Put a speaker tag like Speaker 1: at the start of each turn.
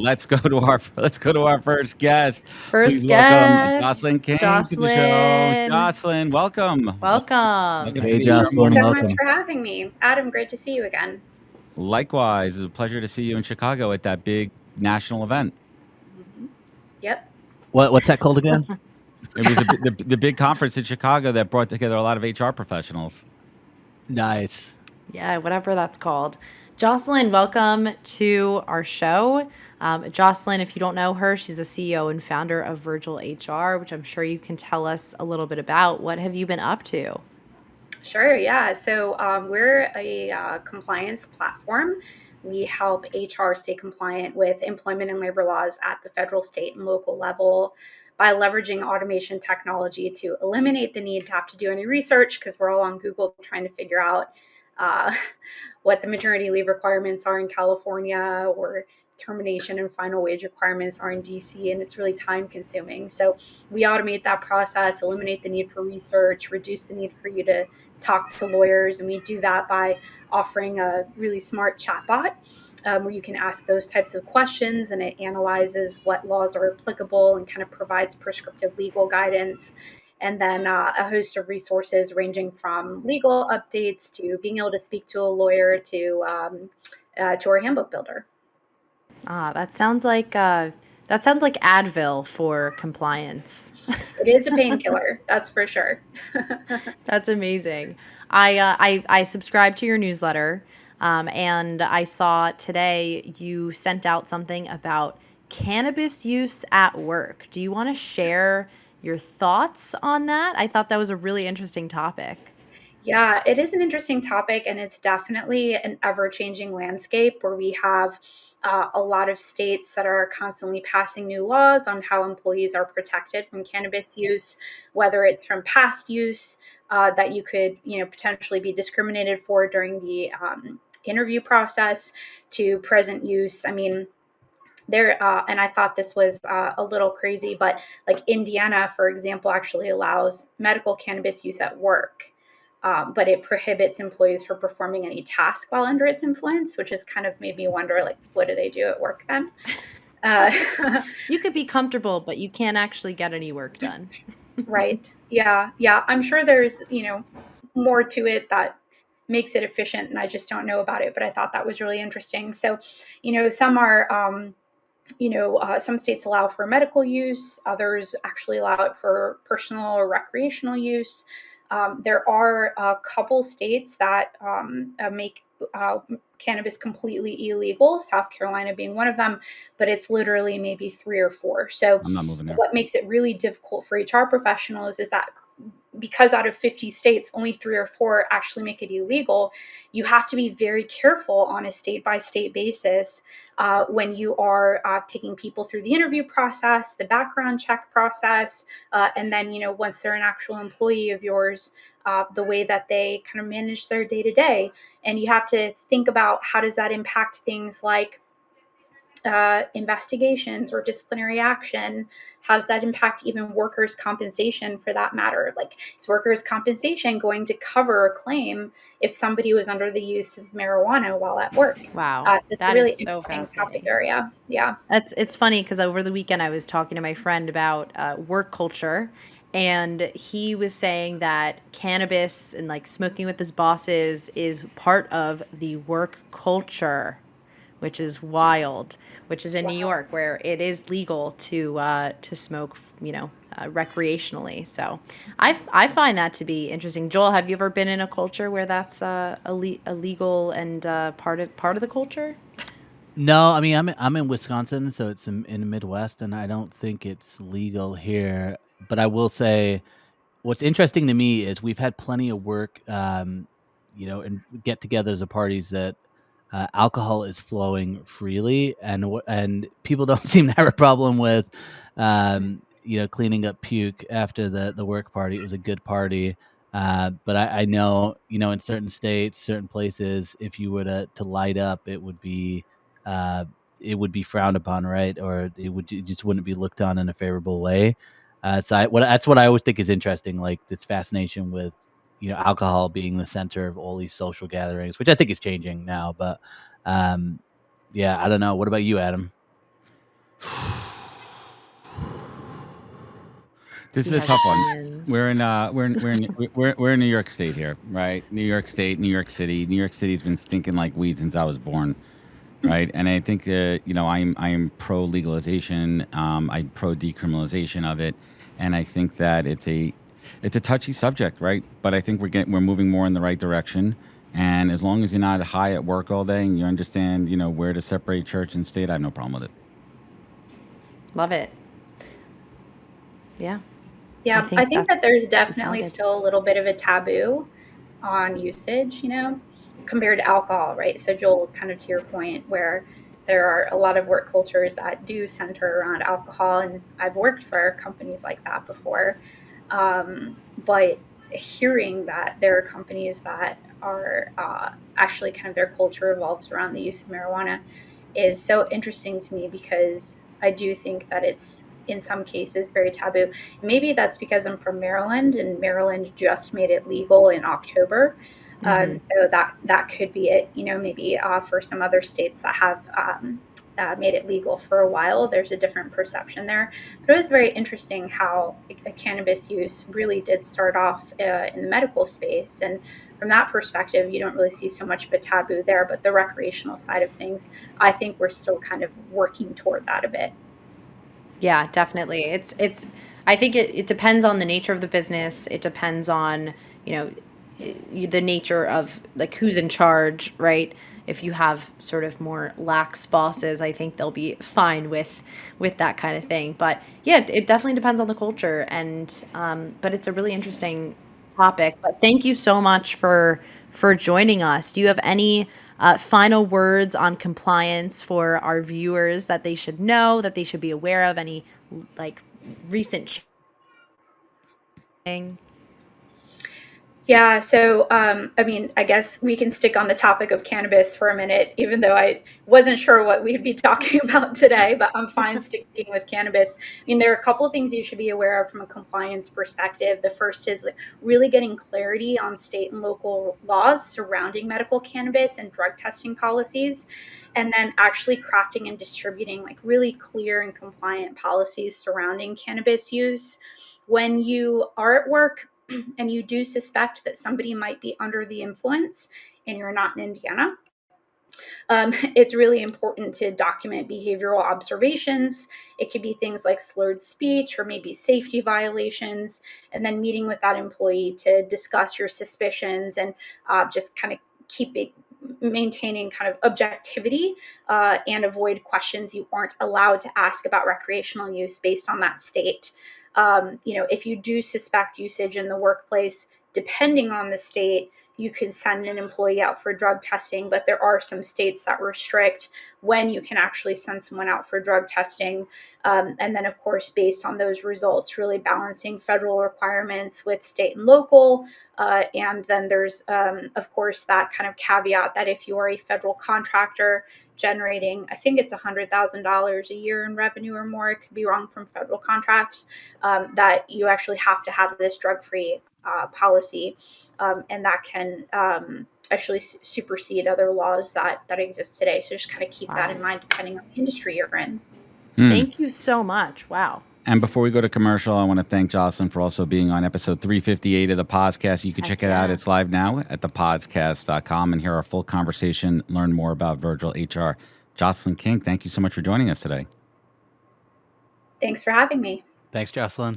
Speaker 1: let's go to our first guest. Please
Speaker 2: First
Speaker 1: welcome
Speaker 2: guest,
Speaker 1: Jocelyn King to the show.
Speaker 2: Jocelyn.
Speaker 1: Jocelyn, welcome.
Speaker 2: Welcome.
Speaker 1: Welcome to
Speaker 3: Hey,
Speaker 1: the HR
Speaker 3: Jocelyn,
Speaker 4: Thanks so
Speaker 1: Morning.
Speaker 4: much
Speaker 3: welcome.
Speaker 4: for having me. Adam, great to see you again.
Speaker 1: Likewise, it's a pleasure to see you in Chicago at that big national event.
Speaker 4: Yep.
Speaker 3: What's that called again?
Speaker 1: It was the big conference in Chicago that brought together a lot of HR professionals.
Speaker 3: Nice.
Speaker 2: Yeah, whatever that's called. Jocelyn, welcome to our show. Jocelyn, if you don't know her, she's the CEO and founder of VirgilHR, which I'm sure you can tell us a little bit about. What have you been up to?
Speaker 4: Sure. Yeah. So we're a compliance platform. We help HR stay compliant with employment and labor laws at the federal, state, and local level by leveraging automation technology to eliminate the need to have to do any research because we're all on Google trying to figure out uh, what the maternity leave requirements are in California or termination and final wage requirements are in DC, and it's really time consuming. So we automate that process, eliminate the need for research, reduce the need for you to talk to lawyers, and we do that by offering a really smart chatbot where you can ask those types of questions and it analyzes what laws are applicable and kind of provides prescriptive legal guidance. And then a host of resources ranging from legal updates to being able to speak to a lawyer to our handbook builder.
Speaker 2: That sounds like Advil for compliance.
Speaker 4: It is a painkiller, that's for sure.
Speaker 2: That's amazing. I subscribe to your newsletter, and I saw today you sent out something about cannabis use at work. Do you want to share your thoughts on that? I thought that was a really interesting topic.
Speaker 4: Yeah, it is an interesting topic, and it's definitely an ever changing landscape where we have a lot of states that are constantly passing new laws on how employees are protected from cannabis use, whether it's from past use that you could, potentially be discriminated for during the interview process to present use. I mean, there and I thought this was a little crazy, but like Indiana, for example, actually allows medical cannabis use at work. But it prohibits employees from performing any task while under its influence, which has kind of made me wonder, like, what do they do at work then?
Speaker 2: You could be comfortable, but you can't actually get any work done.
Speaker 4: Right. Yeah. Yeah. I'm sure there's, more to it that makes it efficient, and I just don't know about it. But I thought that was really interesting. So, some are, some states allow for medical use, others actually allow it for personal or recreational use. There are a couple states that make cannabis completely illegal, South Carolina being one of them, but it's literally maybe 3 or 4. So,
Speaker 1: I'm not moving there.
Speaker 4: what makes it really difficult for HR professionals is that because out of 50 states, only 3 or 4 actually make it illegal, you have to be very careful on a state by state basis when you are taking people through the interview process, the background check process, and then, once they're an actual employee of yours, the way that they kind of manage their day to day. And you have to think about how does that impact things like investigations or disciplinary action. How does that impact even workers' compensation for that matter? Like, is workers' compensation going to cover a claim if somebody was under the use of marijuana while at work?
Speaker 2: Wow,
Speaker 4: So it's a
Speaker 2: that
Speaker 4: really
Speaker 2: is so
Speaker 4: interesting topic
Speaker 2: fascinating.
Speaker 4: area. Yeah.
Speaker 2: It's funny because over the weekend I was talking to my friend about work culture, and he was saying that cannabis and like smoking with his bosses is part of the work culture, which is wild. Which is in New
Speaker 4: Wow.
Speaker 2: York, where it is legal to smoke, recreationally. So I find that to be interesting. Joel, have you ever been in a culture where that's illegal and part of the culture?
Speaker 3: No, I mean I'm in Wisconsin, so it's in the Midwest, and I don't think it's legal here. But I will say, what's interesting to me is we've had plenty of work, and get-togethers or parties that alcohol is flowing freely, and people don't seem to have a problem with, cleaning up puke after the work party. It was a good party. But I know, in certain states, certain places, if you were to light up, uh, it would be frowned upon, right? Or it just wouldn't be looked on in a favorable way. That's what I always think is interesting, like this fascination with, alcohol being the center of all these social gatherings, which I think is changing now. But yeah, I don't know. What about you, Adam?
Speaker 1: This
Speaker 2: He
Speaker 1: is a
Speaker 2: has
Speaker 1: tough one.
Speaker 2: opinions.
Speaker 1: We're in New York State here, right? New York State, New York City. New York City's been stinking like weed since I was born, right? And I think I'm pro legalization. I'm pro decriminalization of it, and I think that it's a touchy subject, right? But I think we're moving more in the right direction. And as long as you're not high at work all day and you understand, where to separate church and state, I have no problem with it.
Speaker 2: Love it. Yeah.
Speaker 4: Yeah, I think that there's definitely
Speaker 2: decided.
Speaker 4: still a little bit of a taboo on usage, compared to alcohol, right? So Joel, kind of to your point, where there are a lot of work cultures that do center around alcohol, and I've worked for companies like that before. But hearing that there are companies that are actually kind of their culture revolves around the use of marijuana is so interesting to me, because I do think that it's in some cases very taboo. Maybe that's because I'm from Maryland, and Maryland just made it legal in October. So that could be it. Maybe for some other states that have made it legal for a while, there's a different perception there. But it was very interesting how a cannabis use really did start off in the medical space, and from that perspective, you don't really see so much of a taboo there. But the recreational side of things, I think we're still kind of working toward that a bit.
Speaker 2: Yeah, definitely. I think it depends on the nature of the business. It depends on, the nature of like who's in charge, right? If you have sort of more lax bosses, I think they'll be fine with that kind of thing. But yeah, it definitely depends on the culture, and but it's a really interesting topic. But thank you so much for joining us. Do you have any final words on compliance for our viewers that they should know, that they should be aware of? Any like recent thing?
Speaker 4: Yeah, so I guess we can stick on the topic of cannabis for a minute, even though I wasn't sure what we'd be talking about today, but I'm fine sticking with cannabis. There are a couple of things you should be aware of from a compliance perspective. The first is like really getting clarity on state and local laws surrounding medical cannabis and drug testing policies, and then actually crafting and distributing like really clear and compliant policies surrounding cannabis use. When you are at work and you do suspect that somebody might be under the influence and you're not in Indiana, it's really important to document behavioral observations. It could be things like slurred speech or maybe safety violations, and then meeting with that employee to discuss your suspicions and just kind of maintaining kind of objectivity and avoid questions you aren't allowed to ask about recreational use based on that state. If you do suspect usage in the workplace, depending on the state, you can send an employee out for drug testing, but there are some states that restrict when you can actually send someone out for drug testing. And then, of course, based on those results, really balancing federal requirements with state and local. And then there's, of course, that kind of caveat that if you are a federal contractor generating, I think it's $100,000 a year in revenue or more, it could be wrong, from federal contracts, that you actually have to have this drug-free policy, and that can actually supersede other laws that exist today. So just kind of keep that in mind depending on the industry you're in.
Speaker 2: Thank you so much. Wow.
Speaker 1: And before we go to commercial, I want to thank Jocelyn for also being on episode 358 of the podcast. You can check it out. It's live now at thepodcast.com and hear our full conversation, learn more about VirgilHR. Jocelyn King, thank you so much for joining us today.
Speaker 4: Thanks for having me.
Speaker 3: Thanks, Jocelyn.